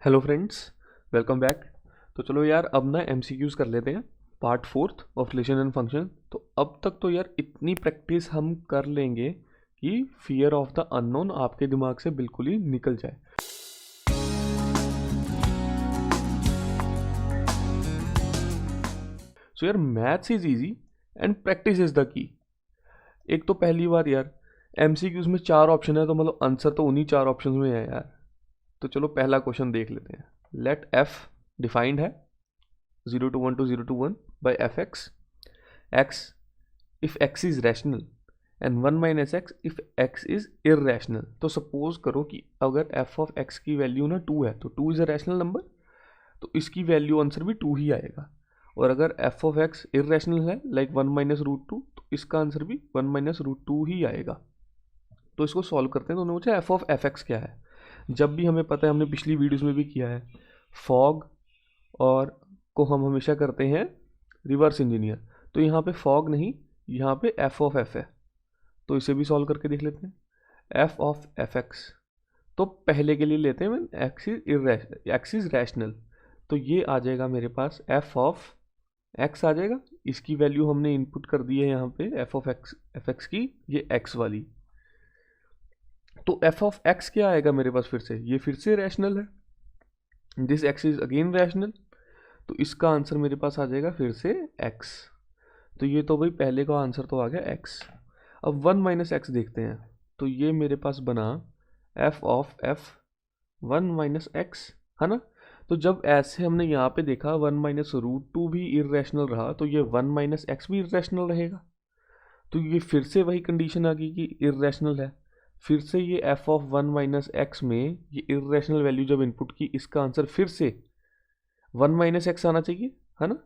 Hello friends, welcome back. तो चलो यार, अब ना एमसीक्यूज कर लेते हैं, part fourth of relation and function. तो अब तक तो यार इतनी प्रैक्टिस हम कर लेंगे कि फियर ऑफ द अननोन आपके दिमाग से बिल्कुल ही निकल जाए। सो यार, maths is easy and practice is the key. एक तो पहली बार यार, एमसीक्यूज में 4 ऑप्शन है, तो मतलब आंसर तो उन्हीं 4 ऑप्शन में है यार। तो चलो पहला क्वेश्चन देख लेते हैं। लेट एफ डिफाइंड है 0 to 1 to 0 to 1 by fx x if x is rational and 1 minus x if x is irrational। तो सपोज करो कि अगर f of x की वैल्यू ना 2 है तो 2 इज अ रैशनल नंबर, तो इसकी वैल्यू आंसर भी 2 ही आएगा। और अगर f of x इरेशनल है लाइक 1 माइनस रूट 2, तो इसका आंसर भी 1 माइनस रूट 2 ही आएगा। तो इसको सॉल्व करते हैं। तो उन्होंने पूछा f of fx क्या है। जब भी हमें पता है, हमने पिछली वीडियोस में भी किया है, फॉग और को हम हमेशा करते हैं रिवर्स इंजीनियर। तो यहाँ पे फॉग नहीं, यहाँ पे एफ ऑफ एफ है, तो इसे भी सॉल्व करके देख लेते हैं। एफ ऑफ एफ एक्स, तो पहले के लिए लेते हैं एक्स इज रैशनल, तो ये आ जाएगा मेरे पास एफ ऑफ एक्स आ जाएगा। इसकी वैल्यू हमने इनपुट कर दी है यहाँ पे एफ ऑफ एक्स की, ये एक्स वाली। तो एफ ऑफ एक्स क्या आएगा मेरे पास, फिर से ये फिर से रैशनल है, this x is again rational, तो इसका आंसर मेरे पास आ जाएगा फिर से x। तो ये तो भाई पहले का आंसर तो आ गया x। अब 1 माइनस एक्स देखते हैं, तो ये मेरे पास बना f of f 1 minus x, है ना। तो जब ऐसे हमने यहाँ पे देखा 1 माइनस रूट 2 भी इरेशनल रहा, तो ये 1 माइनस एक्स भी इरेशनल रहेगा। तो ये फिर से वही कंडीशन आ गई कि इरेशनल है। फिर से ये f ऑफ 1 माइनस एक्स में ये इरेशनल वैल्यू जब इनपुट की, इसका आंसर फिर से 1 माइनस एक्स आना चाहिए, है ना।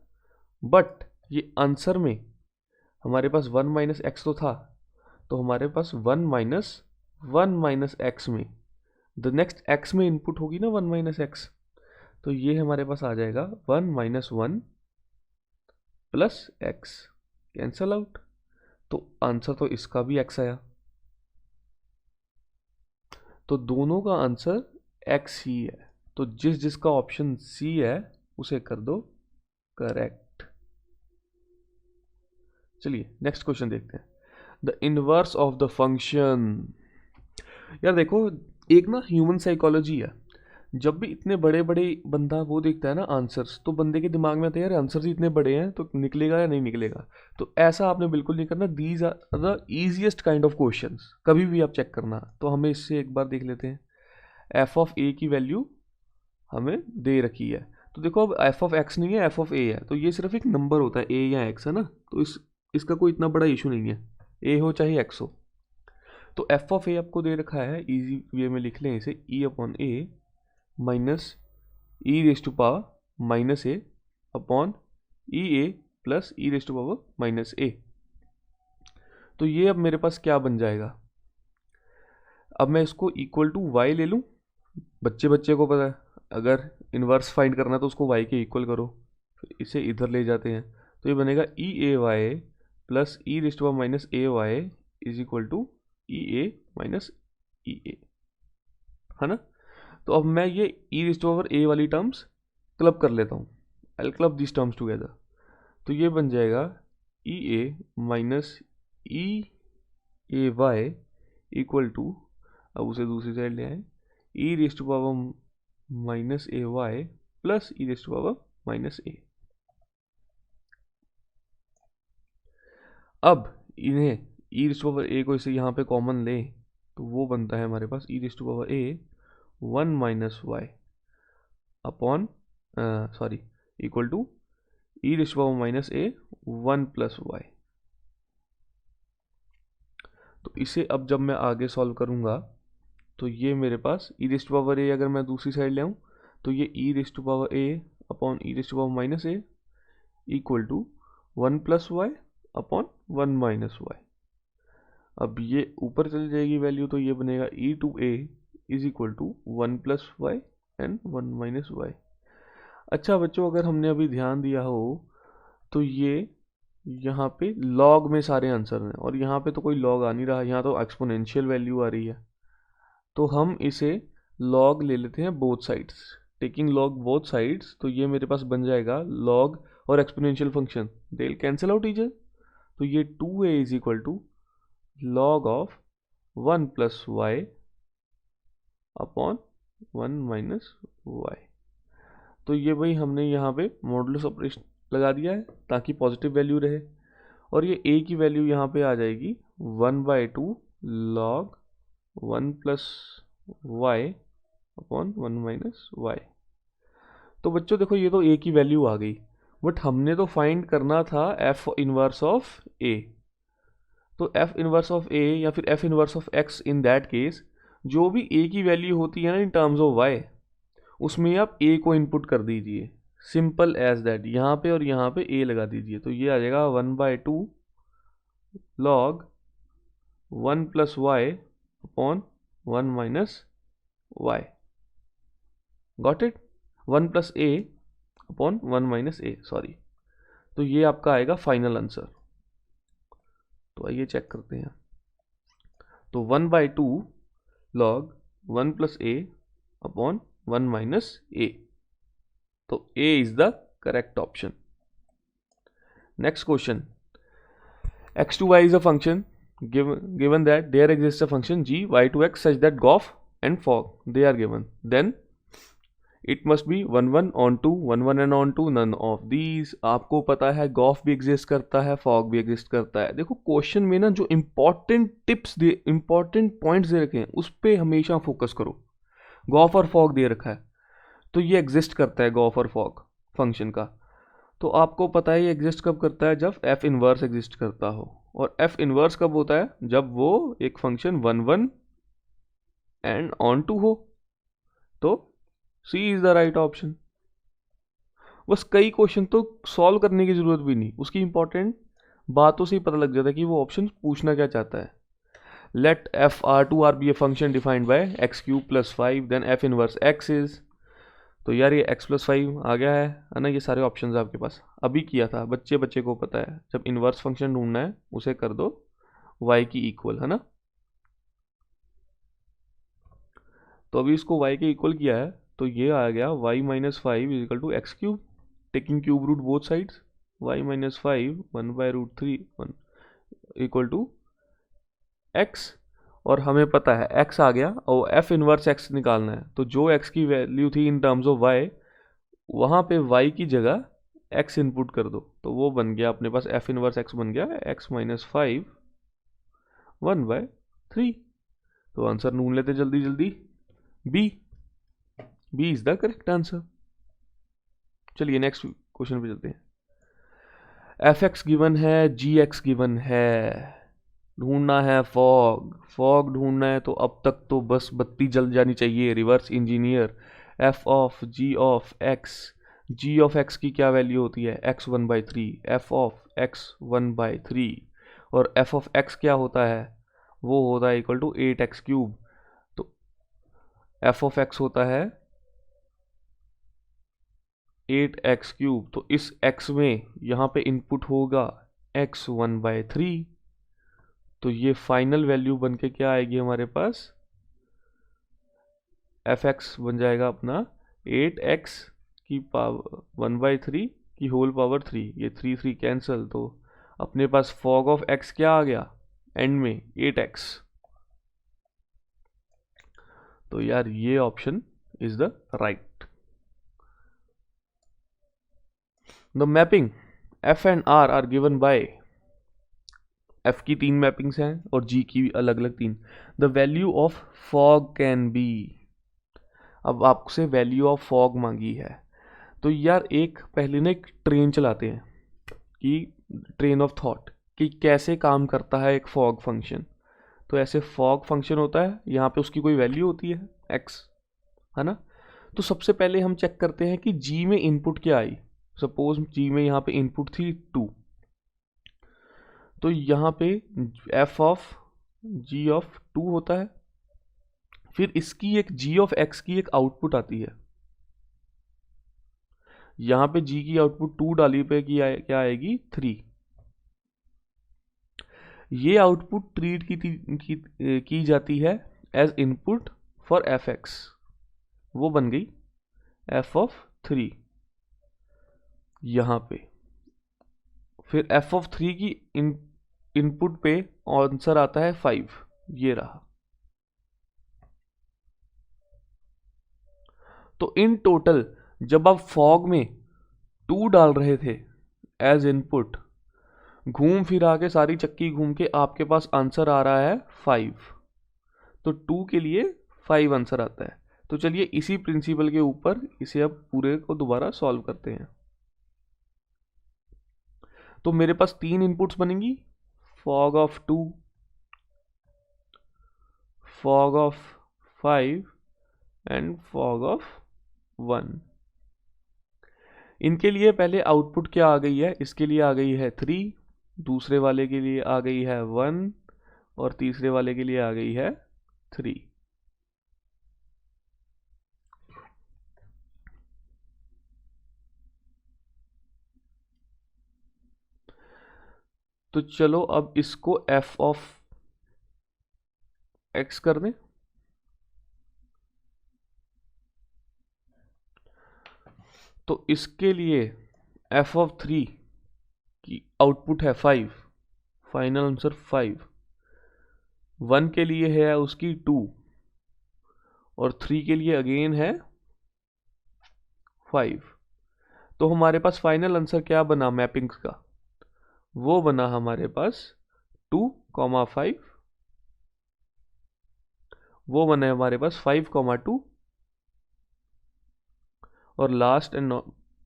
बट ये आंसर में हमारे पास 1 माइनस एक्स तो था, तो हमारे पास 1 माइनस एक्स में द नेक्स्ट एक्स में इनपुट होगी ना 1 माइनस एक्स, तो ये हमारे पास आ जाएगा 1 minus 1 plus x, cancel out. तो आंसर तो इसका भी एक्स आया, तो दोनों का आंसर एक्स ही है। तो जिस जिसका ऑप्शन सी है उसे कर दो करेक्ट। चलिए नेक्स्ट क्वेश्चन देखते हैं। The inverse of the function. यार देखो, एक ना ह्यूमन साइकोलॉजी है, जब भी इतने बड़े बड़े बंदा वो देखता है ना आंसर्स, तो बंदे के दिमाग में आता है यार आंसर्स ही इतने बड़े हैं, तो निकलेगा या नहीं निकलेगा। तो ऐसा आपने बिल्कुल नहीं करना। These are the easiest kind of questions, कभी भी आप चेक करना। तो हमें इससे एक बार देख लेते हैं। एफ ऑफ ए की वैल्यू हमें दे रखी है, तो देखो अब एफ ऑफ एक्स नहीं है, एफ ऑफ ए है, तो ये सिर्फ एक नंबर होता है, ए या एक्स, है ना। तो इसका कोई इतना बड़ा इशू नहीं है, ए हो चाहे एक्स हो। तो एफ ऑफ ए आपको दे रखा है, इजी वे में लिख लें इसे, e upon a minus e raise to power minus a upon e a plus e raise to power minus a. तो ये अब मेरे पास क्या बन जाएगा। अब मैं इसको इक्वल टू वाई ले लूँ, बच्चे बच्चे को पता है, अगर इन्वर्स फाइंड करना है तो उसको y के इक्वल करो, फिर इसे इधर ले जाते हैं, तो ये बनेगा e a y plus e raised power minus a y is equal to e a minus e a, है ना। तो अब मैं ये ई रेस्ट पावर ए वाली टर्म्स क्लब कर लेता हूँ, I club this terms together. तो ये बन जाएगा e a minus e a y equal to, अब उसे दूसरी साइड ले आए, e raised power minus a y plus e raised power minus a. अब इन्हें ई रेस्ट पावर ए को इसे यहाँ पे कॉमन ले, तो वो बनता है हमारे पास e raised power a 1 minus y upon sorry equal to e raised power minus a 1 plus y. तो इसे अब जब मैं आगे सॉल्व करूँगा, तो ये मेरे पास ई रेस्ट पावर ए अगर मैं दूसरी साइड ले आऊँ, तो ये e raised to power a upon e raised to power minus a equal to 1 plus Y upon 1 minus y. अब ये ऊपर चली जाएगी वैल्यू, तो ये बनेगा e two a is equal to 1 plus y and 1 minus y. अच्छा बच्चों, अगर हमने अभी ध्यान दिया हो तो ये यहाँ पे लॉग में सारे आंसर हैं, और यहाँ पे तो कोई लॉग आ नहीं रहा, यहाँ तो एक्सपोनेंशियल वैल्यू आ रही है। तो हम इसे लॉग ले लेते हैं both sides, taking log both sides, तो ये मेरे पास बन जाएगा लॉग और exponential function they cancel out each other, तो ये 2a is equal to log of 1 plus Y upon 1 minus Y. तो ये भाई हमने यहाँ पे मॉडुलस ऑपरेशन लगा दिया है ताकि पॉजिटिव वैल्यू रहे, और ये a की वैल्यू यहाँ पे आ जाएगी 1/2 log 1 plus Y upon 1 minus Y. तो बच्चों देखो ये तो a की वैल्यू आ गई, बट हमने तो फाइंड करना था f इनवर्स ऑफ a। तो f इनवर्स ऑफ a या फिर f inverse of x in that case, जो भी a की वैल्यू होती है ना इन टर्म्स ऑफ y, उसमें आप a को इनपुट कर दीजिए, सिंपल एज दैट। यहाँ पे और यहाँ पे a लगा दीजिए, तो ये आ जाएगा 1/2 log 1 plus Y upon 1 minus Y. Got it? 1 plus a upon 1 minus a, sorry. तो ये आपका आएगा फाइनल आंसर। तो आइए चेक करते हैं। तो 1/2 log 1 plus a upon 1 minus a, तो a is the correct option. Next question. x to y is a function given that there exists a function g y to x such that gof and fog they are given, then it must be 1 1 on 2 1 1 and on 2 none of these. आपको पता है Gauff भी exist करता है, fog भी exist करता है। देखो क्वेश्चन में ना जो इंपॉर्टेंट टिप्स दे, इंपॉर्टेंट पॉइंट्स दे रखे हैं उस पर हमेशा फोकस करो। गॉफ और फॉग दे रखा है तो ये एग्जिस्ट करता है गॉफ और फॉग फंक्शन का। तो आपको पता है ये एग्जिस्ट कब करता है, जब एफ इनवर्स एग्जिस्ट करता हो। और एफ इनवर्स कब होता है, जब वो एक फंक्शन 1 1 एंड ऑन 2 हो। तो सी इज द राइट ऑप्शन। बस कई क्वेश्चन तो सॉल्व करने की जरूरत भी नहीं, उसकी इंपॉर्टेंट बातों से ही पता लग जाता है कि वो ऑप्शन पूछना क्या चाहता है। Let F R to R be a function defined by X cube plus 5 then F inverse X is. तो यार ये x प्लस 5 आ गया है ना। ये सारे ऑप्शंस आपके पास अभी किया था, बच्चे को पता है जब इनवर्स फंक्शन ढूंढना है उसे कर दो y की इक्वल, है ना। तो अभी इसको y के इक्वल किया है तो ये आ गया y minus 5 is equal to X cube, taking cube root both sides, y minus 5 1/√3 1 equal to x। और हमें पता है x आ गया और f इनवर्स x निकालना है, तो जो x की वैल्यू थी इन टर्म्स ऑफ y, वहाँ पे y की जगह x इनपुट कर दो, तो वो बन गया अपने पास f इनवर्स x बन गया x माइनस 5 1/3। तो आंसर ढूंढ लेते जल्दी जल्दी, b is the correct answer. चलिए नेक्स्ट क्वेश्चन पे चलते हैं। f(x) गिवन है, g(x) गिवन है, ढूंढना है फॉग ढूंढना है। तो अब तक तो बस बत्ती जल जानी चाहिए, reverse engineer. f of g of x, g of x की क्या वैल्यू होती है x 1/3, f ऑफ x 1/3, और f ऑफ x क्या होता है, वो होता है इक्वल टू 8x क्यूब। तो f ऑफ x होता है 8x क्यूब, तो इस x में यहाँ पे इनपुट होगा x 1/3, तो ये फाइनल वैल्यू बन के क्या आएगी हमारे पास, f(x) बन जाएगा अपना 8x की पावर 1/3 की होल पावर 3, ये 3 3 कैंसिल, तो अपने पास फॉग ऑफ x क्या आ गया एंड में 8x। तो यार ये option is the right. The mapping f and r are given by, f की 3 मैपिंग्स हैं और g की भी अलग अलग 3। The value of fog can be, अब आपसे वैल्यू ऑफ फॉग मांगी है। तो यार एक पहले ना एक ट्रेन चलाते हैं कि ट्रेन ऑफ थॉट कि कैसे काम करता है एक फॉग फंक्शन। तो ऐसे फॉग फंक्शन होता है, यहाँ पे उसकी कोई वैल्यू होती है x, है ना। तो सबसे पहले हम चेक करते हैं कि g में इनपुट क्या आई। सपोज g में यहाँ पे इनपुट थी 2, तो यहाँ पे f ऑफ g ऑफ 2 होता है, फिर इसकी एक g ऑफ x की एक आउटपुट आती है। यहाँ पे g की आउटपुट 2 डाली पे क्या आएगी 3। ये आउटपुट ट्रीट की जाती है एज इनपुट फॉर f(x), वो बन गई एफ ऑफ 3 यहाँ पे, फिर एफ ऑफ 3 की इनपुट पे आंसर आता है 5, ये रहा। तो इन टोटल जब आप फॉग में 2 डाल रहे थे एज इनपुट, घूम फिर आके सारी चक्की घूम के आपके पास आंसर आ रहा है 5। तो 2 के लिए 5 आंसर आता है। तो चलिए इसी प्रिंसिपल के ऊपर इसे अब पूरे को दोबारा सॉल्व करते हैं। तो मेरे पास 3 इनपुट्स बनेंगी, fog of 2, fog of 5 and fog of 1। इनके लिए पहले आउटपुट क्या आ गई है, इसके लिए आ गई है 3, दूसरे वाले के लिए आ गई है 1 और तीसरे वाले के लिए आ गई है 3। तो चलो अब इसको f ऑफ x कर दें। तो इसके लिए f ऑफ 3 की आउटपुट है 5, फाइनल आंसर 5। 1 के लिए है उसकी 2 और 3 के लिए अगेन है 5। तो हमारे पास फाइनल आंसर क्या बना मैपिंग्स का, वो बना हमारे पास 2,5, वो बना हमारे पास 5,2 और लास्ट एंड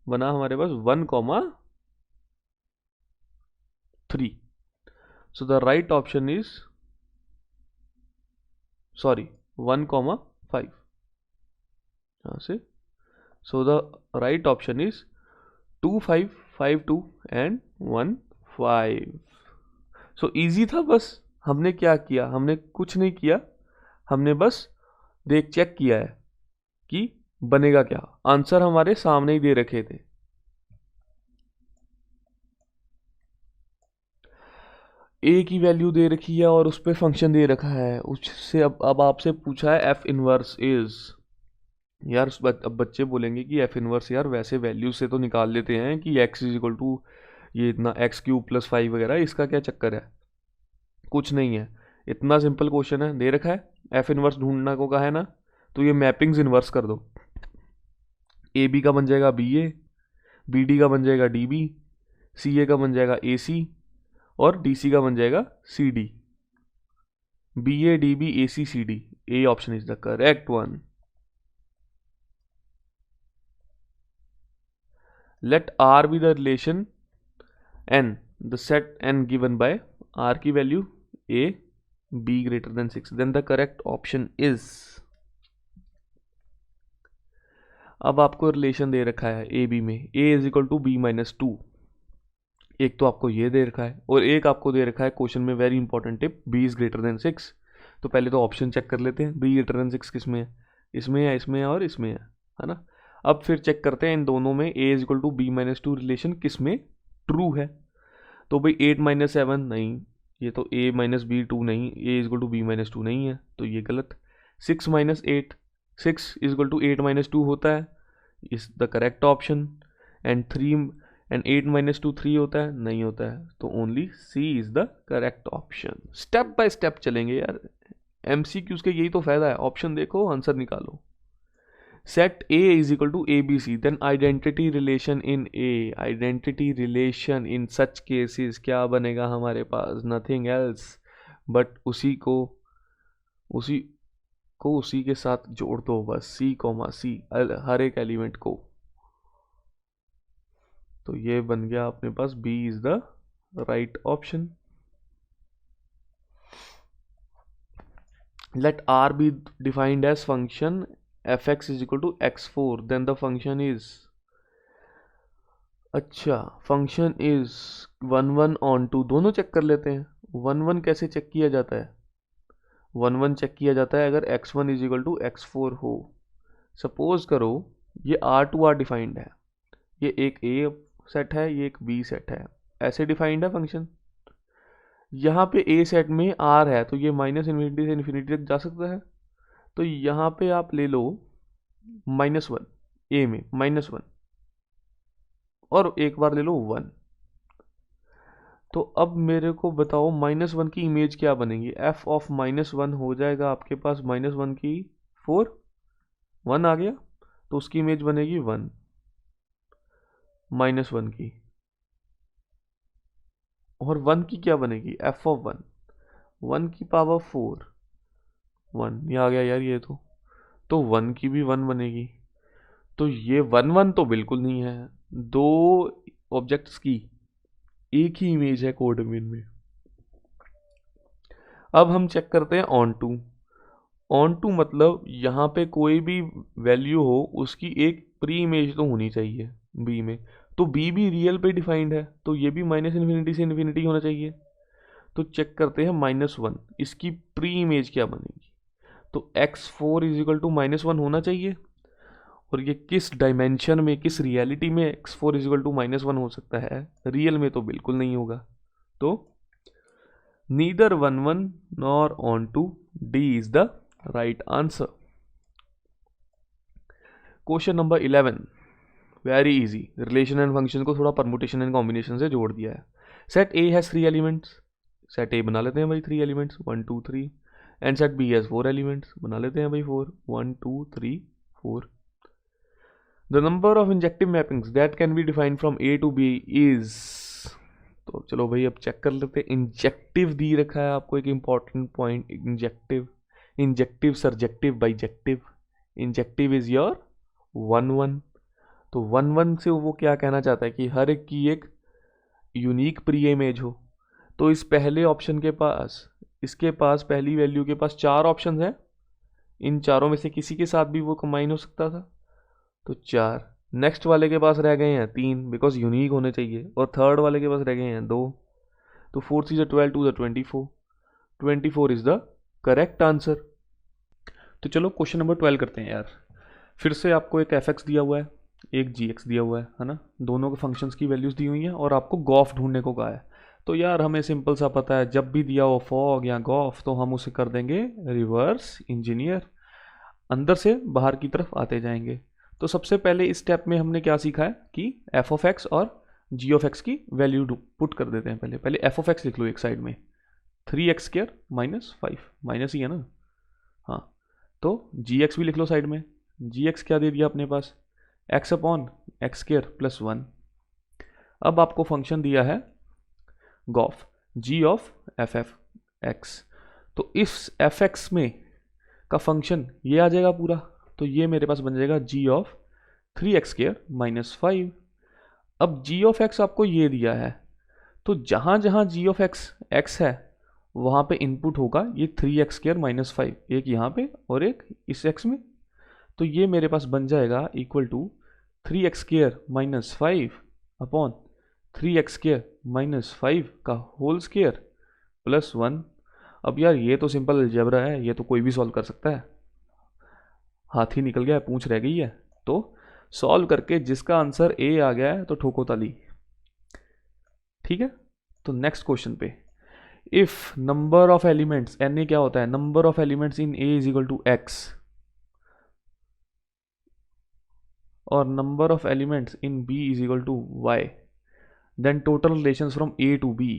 बना हमारे पास 1,3। So the right option is 1,5 यहाँ से। So the right option is 2, 5, 5, 2 and 1, 5। So easy था, बस हमने क्या किया, हमने कुछ नहीं किया, हमने बस चेक किया है कि बनेगा क्या। आंसर हमारे सामने ही दे रखे थे। ए की वैल्यू दे रखी है और उस पर फंक्शन दे रखा है, उससे अब आपसे पूछा है एफ इनवर्स इज। यार अब बच्चे बोलेंगे कि एफ इनवर्स यार वैसे वैल्यू से तो निकाल लेते हैं कि एक्स इज इक्वल टू ये इतना x³ + 5 वगैरह, इसका क्या चक्कर है। कुछ नहीं है, इतना सिंपल क्वेश्चन है, दे रखा है एफ इनवर्स ढूंढना को कहा है ना, तो ये मैपिंग्स इनवर्स कर दो। ए बी का बन जाएगा बी ए, बी डी का बन जाएगा डी बी, सी ए का बन जाएगा ए सी और डी सी का बन जाएगा C D. B A D B A C C D, A option is the correct one. Let R be the relation n, the set n given by r की value a b greater than 6, then the correct option is। अब आपको relation दे रखा है A B में, a is equal to B minus 2। एक तो आपको ये दे रखा है और एक आपको दे रखा है क्वेश्चन में, very important tip, b is greater than 6। तो पहले तो ऑप्शन चेक कर लेते हैं, b ग्रेटर देन 6 किस में है, इसमें है, इसमें है और इसमें है ना। अब फिर चेक करते हैं इन दोनों में a is equal to B minus 2 relation किस में ट्रू है। तो भाई 8 - 7 नहीं, ये तो a - b2 नहीं, a is equal to b - 2 नहीं है, तो ये गलत। 6 - 8, 6 इज इक्वल टू 8 - 2 होता है, is the correct option. And 8 - 2 3 होता है, नहीं होता है, तो only C is the correct option. Step by step चलेंगे यार, MCQs के यही तो फायदा है, ऑप्शन देखो आंसर निकालो। Set A is equal to ABC, then identity relation in A, identity relation in such cases क्या बनेगा हमारे पास, nothing else but उसी के साथ जोड़ दो बस, C, C हर एक एलिमेंट को। तो ये बन गया अपने पास B is the right option। Let R be defined as function fx is equal to x4, then the function is, अच्छा फंक्शन इज 1, 1 on 2, दोनों चेक कर लेते हैं। 1, 1 कैसे चेक किया जाता है, 1, 1 चेक किया जाता है अगर x1 is equal to x4 हो। सपोज करो ये R2 R डिफाइंड है, ये एक A सेट है, ये एक B सेट है, ऐसे डिफाइंड है फंक्शन। यहाँ पे A सेट में R है, तो ये -∞ से इन्फिनिटी तक जा सकता है। तो यहाँ पे आप ले लो -1, ए में -1 और एक बार ले लो 1। तो अब मेरे को बताओ -1 की इमेज क्या बनेगी। f ऑफ -1 हो जाएगा आपके पास -1 की 4, 1 आ गया तो उसकी इमेज बनेगी 1 -1 की, और 1 की क्या बनेगी f ऑफ 1 की पावर 4, 1 ये आ गया यार ये तो 1 की भी 1 बनेगी। तो ये 1 तो बिल्कुल नहीं है, दो ऑब्जेक्ट्स की एक ही इमेज है कोडोमेन में। अब हम चेक करते हैं ऑन टू मतलब यहाँ पे कोई भी वैल्यू हो उसकी एक प्री इमेज तो होनी चाहिए बी में, तो बी भी रियल पे डिफाइंड है तो ये भी -इन्फिनिटी से इन्फिनिटी होना चाहिए। तो चेक करते हैं -1 इसकी प्री इमेज क्या बनेगी। तो x4 = -1 होना चाहिए, और ये किस डायमेंशन में किस रियलिटी में x4 = -1 हो सकता है, रियल में तो बिल्कुल नहीं होगा। तो neither 1 nor onto, D is the right answer. Question number 11 very easy, relation and function को थोड़ा परमुटेशन एंड कॉम्बिनेशन से जोड़ दिया है। Set A has 3 elements, set A बना लेते हैं भाई 3 elements 1 2 3, and set B has 4 elements, बना लेते हैं भाई 4 1 2 3 4। The number of injective mappings that can be defined from A to B is, तो चलो भाई अब चेक कर लेते हैं। इंजेक्टिव दी रखा है आपको, एक important point, injective surjective bijective. Injective is your 1 तो 1 से वो क्या कहना चाहता है कि हर एक की एक यूनिक प्री इमेज हो। तो इस पहले ऑप्शन के पास, इसके पास पहली वैल्यू के पास 4 ऑप्शन हैं, इन चारों में से किसी के साथ भी वो कंबाइन हो सकता था, तो 4। नेक्स्ट वाले के पास रह गए हैं 3 बिकॉज यूनिक होने चाहिए, और थर्ड वाले के पास रह गए हैं 2, तो 4 × 12 2 24, 24 इज द करेक्ट आंसर। तो चलो क्वेश्चन नंबर 12 करते हैं यार। फिर से आपको एक f(x) दिया हुआ है, एक g(x) दिया हुआ है ना, दोनों के फंक्शंस की वैल्यूज दी हुई हैं, और आपको गॉफ ढूंढने को कहा है। तो यार हमें सिंपल सा पता है, जब भी दिया हो फॉग या गॉफ तो हम उसे कर देंगे रिवर्स इंजीनियर, अंदर से बाहर की तरफ आते जाएंगे। तो सबसे पहले इस स्टेप में हमने क्या सीखा है कि f(x) और g(x) की वैल्यू पुट कर देते हैं। पहले f(x) लिख लो एक साइड में, 3x² - 5 माइनस ही है ना, हाँ। तो gx भी लिख लो साइड में, gx क्या दे दिया अपने पास, x/x² + 1। अब आपको फंक्शन दिया है गॉफ, g ऑफ f(x), तो इस f(x) में का फंक्शन ये आ जाएगा पूरा, तो ये मेरे पास बन जाएगा g ऑफ 3x² - 5। अब g ऑफ x आपको ये दिया है, तो जहाँ जहाँ g ऑफ x है वहाँ पे इनपुट होगा ये 3x² - 5, एक यहाँ पे और एक इस x में। तो ये मेरे पास बन जाएगा equal to 3x² - 5 upon 3x² - 5 का होल स्क्वायर प्लस 1। अब यार ये तो सिंपल अलजेब्रा है, ये तो कोई भी सॉल्व कर सकता है, हाथी निकल गया है पूंछ रह गई है। तो सॉल्व करके जिसका आंसर ए आ गया है तो ठोको ताली, ठीक है। तो नेक्स्ट क्वेश्चन पे, if number of elements, n A क्या होता है, number of elements in A is equal to x, और number of elements in B is equal to y, then total relations from A to B.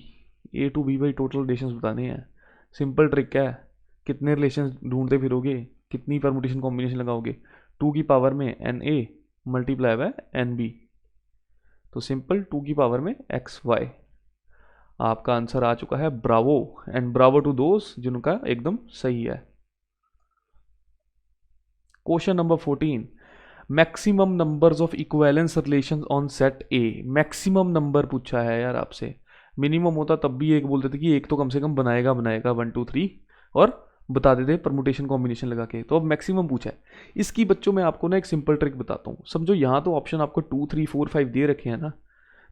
A to B भाई total relations बताने हैं, simple trick है, कितने relations ढूंढते फिरोगे, कितनी permutation combination लगाओगे, 2 की पावर में na मल्टीप्लाई बाय nb, तो सिंपल 2 की पावर में xy। आपका आंसर आ चुका है, ब्रावो, एंड ब्रावो टू दोस्त जिनका एकदम सही है। Question number 14, maximum numbers of equivalence relations on set A. Maximum number पूछा है यार आपसे, मिनिमम होता तब भी एक बोल देते कि एक तो कम से कम बनाएगा 1 2 3 और बता देते परमुटेशन कॉम्बिनेशन लगा के। तो अब मैक्सिमम पूछा है, इसकी बच्चों में आपको ना एक सिंपल ट्रिक बताता हूँ। समझो यहाँ तो ऑप्शन आपको 2 3 4 5 दे रखे हैं ना,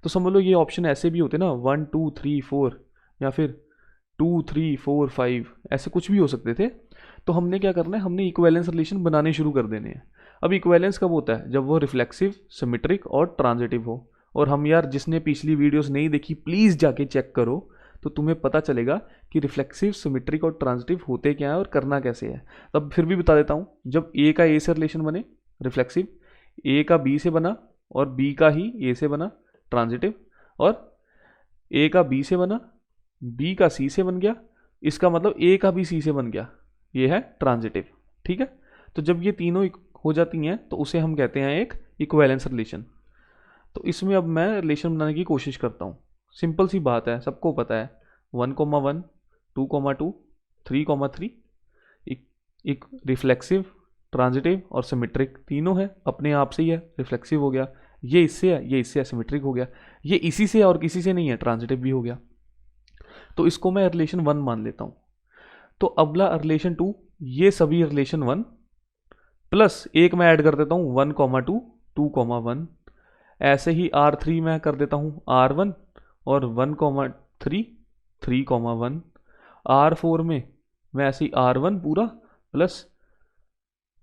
तो समझ लो ये ऑप्शन ऐसे भी होते ना 1 2 3 4 या फिर 2 3 4 5, ऐसे कुछ भी हो सकते थे। तो हमने क्या करना है, हमने इक्विवेलेंस रिलेशन बनाने शुरू कर देने हैं। अब इक्विवेलेंस कब होता है, जब वो रिफ्लेक्सिव, सिमेट्रिक और ट्रांजिटिव हो। और हम यार जिसने पिछली वीडियोस नहीं देखी प्लीज़ जाके चेक करो, तो तुम्हें पता चलेगा कि रिफ्लेक्सिव, सिमेट्रिक और ट्रांजिटिव होते क्या है और करना कैसे है। तब फिर भी बता देता हूँ, जब ए का ए से रिलेशन बने रिफ्लेक्सिव, ए का बी से बना और बी का ही ए से बना, ट्रांजिटिव, और ए का बी से बना, बी का सी से बन गया, इसका मतलब ए का भी सी से बन गया, ये है ट्रांजिटिव। ठीक है, तो जब ये तीनों हो जाती हैं तो उसे हम कहते हैं एक इक्विवेलेंस रिलेशन। तो इसमें अब मैं रिलेशन बनाने की कोशिश करता हूँ। सिंपल सी बात है, सबको पता है 1,1, 2,2, 3,3 एक रिफ्लेक्सिव, ट्रांजिटिव और सिमेट्रिक तीनों है, अपने आप से ही है। रिफ्लेक्सिव हो गया, ये इससे है, ये इससे है, सिमेट्रिक हो गया, ये इसी से है और किसी से नहीं है, ट्रांजिटिव भी हो गया। तो इसको मैं रिलेशन 1 मान लेता हूँ। तो अगला रिलेशन 2, ये सभी रिलेशन 1 प्लस एक मैं ऐड कर देता हूँ 1,2, 2,1। ऐसे ही R3 मैं कर देता हूँ R1 और 1,3, 3,1। R4 में मैं ऐसे ही R1 पूरा प्लस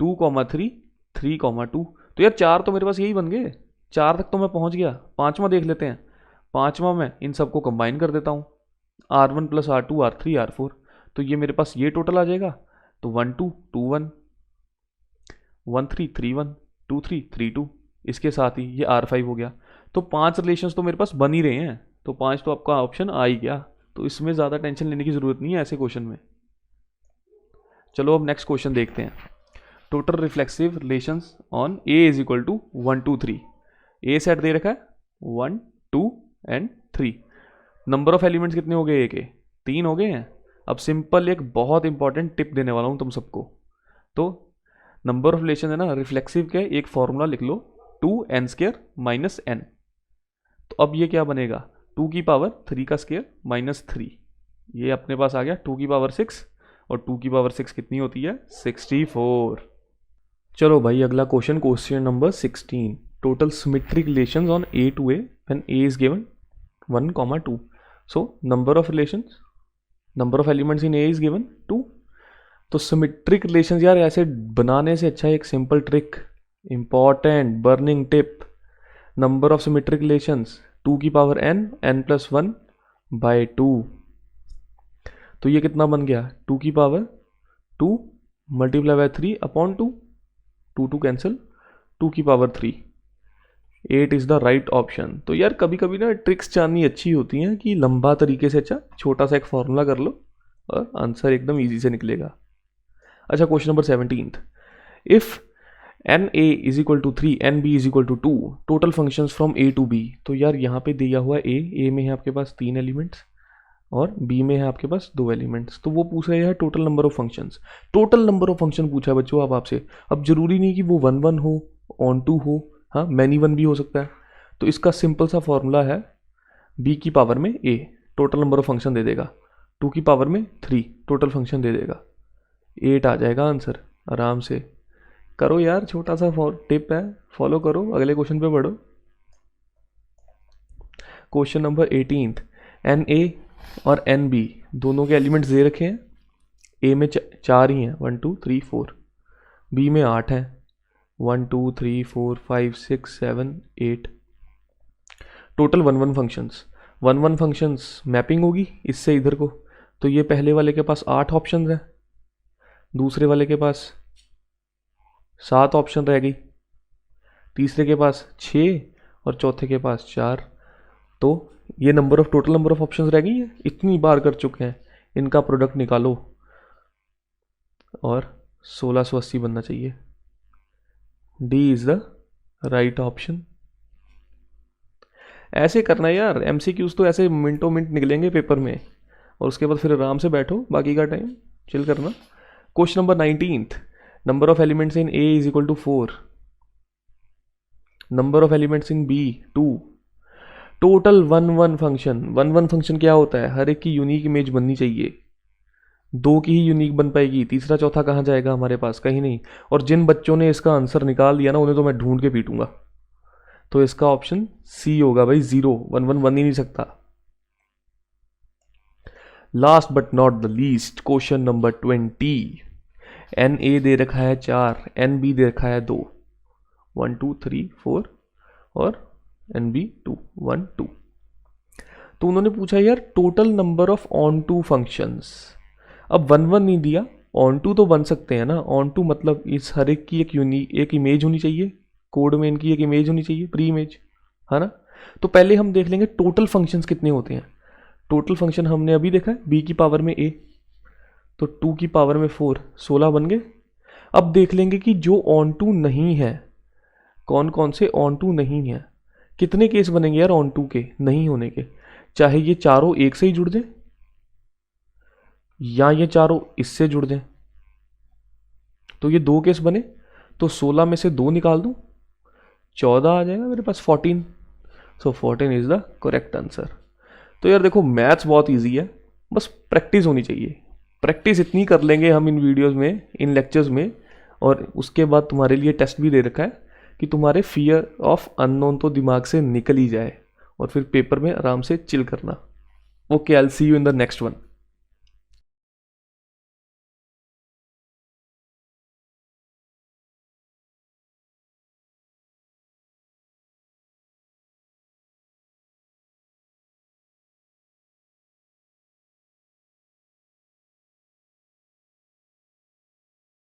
2,3, 3,2। तो यार 4 तो मेरे पास यही बन गए, 4 तक तो मैं पहुँच गया। पाँचवा देख लेते हैं। पाँचवा मैं इन सबको कंबाइन कर देता हूँ, R1 plus R2, R3, R4। तो ये मेरे पास ये टोटल आ जाएगा। तो 1, 2, 2, 1, 1, 3, 3, 1, 2, 3, 3, 2। इसके साथ ही ये R5 हो गया। तो 5 रिलेशंस तो मेरे पास बन ही रहे हैं, तो 5 तो आपका ऑप्शन आ ही गया। तो इसमें ज़्यादा टेंशन लेने की ज़रूरत नहीं है ऐसे क्वेश्चन में। चलो अब नेक्स्ट क्वेश्चन देखते हैं। Total reflexive relations on A is equal to 1, 2, 3। A set दे रखा है 1, 2 एंड 3। नंबर ऑफ एलिमेंट्स कितने हो गए? ए के 3 हो गए हैं। अब सिंपल एक बहुत इंपॉर्टेंट टिप देने वाला हूँ तुम सबको। तो नंबर ऑफ रिलेशन है ना, रिफ्लेक्सिव के एक फॉर्मूला लिख लो, 2n² माइनस n। तो अब ये क्या बनेगा? 2 की पावर 3 का स्क्वायर माइनस 3। ये अपने पास आ गया 2 की पावर 6, और 2 की पावर 6 कितनी होती है? 64। चलो भाई अगला question, question number 16। Total symmetric relations on A to A when A is given 1, 2। So number of relations, number of elements in A is given 2। तो सिमेट्रिक रिलेशंस यार ऐसे बनाने से अच्छा एक simple trick, important burning tip. Number of symmetric relations 2 की power n, n plus 1 by 2। तो ये कितना बन गया? 2 की power 2 multiply by 3 upon 2, 2 cancel, 2 की power 3। 8 is the right option. तो यार कभी कभी ना ट्रिक्स जाननी अच्छी होती हैं कि लंबा तरीके से अच्छा छोटा सा एक फॉर्मूला कर लो और आंसर एकदम ईजी से निकलेगा। अच्छा, question number 17। If n A is equal to 3, n B is equal to 2, total functions from A to B. तो यार यहाँ पे दिया हुआ ए में है आपके पास 3 एलिमेंट्स और बी में है आपके पास 2 एलिमेंट्स। तो वो पूछ रहे हैं total number of functions. Total number of function पूछा है बच्चों अब आपसे। अब जरूरी नहीं कि वो 1, 1 हो, ऑन 2 हो, हाँ मैनी 1 भी हो सकता है। तो इसका सिंपल सा फॉर्मूला है बी की पावर में ए टोटल नंबर ऑफ फंक्शन दे देगा, 2 की पावर में 3 टोटल फंक्शन दे देगा, 8 आ जाएगा आंसर। आराम से करो यार, छोटा सा टिप है, फॉलो करो। अगले क्वेश्चन पे बढ़ो। Question number 18। एन ए और एन बी दोनों के एलिमेंट्स दे रखे हैं। ए में 4 ही हैं, 1, 2, 3, 4। बी में 8 हैं, 1, 2, 3, 4, 5, 6, 7, 8। Total 1, 1 functions. 1, 1 फंक्शंस मैपिंग होगी इससे इधर को। तो ये पहले वाले के पास 8 ऑप्शन है, दूसरे वाले के पास 7 ऑप्शन रह गई, तीसरे के पास 6 और चौथे के पास 4। तो ये number of total number of options रह गई हैं। इतनी बार कर चुके हैं, इनका प्रोडक्ट निकालो और 1680 बनना चाहिए। D is the right option. ऐसे करना है यार, एमसीक्यूज तो ऐसे मिनटों मिनट निकलेंगे पेपर में, और उसके बाद फिर आराम से बैठो, बाकी का टाइम चिल करना। Question number 19। Number of elements in A is equal to 4, number of elements in B 2। Total 1, 1 function. 1, 1 function क्या होता है? हर एक की यूनिक इमेज बननी चाहिए, 2 की ही यूनिक बन पाएगी, तीसरा चौथा कहाँ जाएगा हमारे पास? कहीं नहीं। और जिन बच्चों ने इसका आंसर निकाल दिया ना, उन्हें तो मैं ढूंढ के पीटूंगा। तो इसका ऑप्शन सी होगा भाई, 0। 1, 1 बन ही नहीं सकता। Last but not the least, question number 20। N A दे रखा है 4, एन बी दे रखा है 2, 1, 2, 3, 4 और एन बी 2, 1, 2। तो उन्होंने पूछा यार total number of onto functions. अब 1, 1 नहीं दिया, ऑन टू तो बन सकते हैं ना। ऑन टू मतलब इस हर एक की एक यूनिक एक इमेज होनी चाहिए, कोड में इनकी एक इमेज होनी चाहिए, प्री इमेज, है ना। तो पहले हम देख लेंगे टोटल फंक्शंस कितने होते हैं। टोटल फंक्शन हमने अभी देखा है, b की पावर में a, तो 2 की पावर में 4, 16 बन गए। अब देख लेंगे कि जो ऑन टू नहीं है, कौन कौन से ऑन टू नहीं है। कितने केस बनेंगे यार ऑन टू के नहीं होने के, चाहे ये चारों एक से ही जुड़ जाए या ये चारों इससे जुड़ जाए। तो ये 2 केस बने, तो 16 में से 2 निकाल दूं, 14 आ जाएगा मेरे पास, 14। सो 14 इज द करेक्ट आंसर। तो यार देखो मैथ्स बहुत इजी है, बस प्रैक्टिस होनी चाहिए। प्रैक्टिस इतनी कर लेंगे हम इन वीडियोस में, इन लेक्चर्स में, और उसके बाद तुम्हारे लिए टेस्ट भी दे रखा है कि तुम्हारे फियर ऑफ अननोन तो दिमाग से निकल ही जाए और फिर पेपर में आराम से चिल करना। Okay, I will see you in the next one.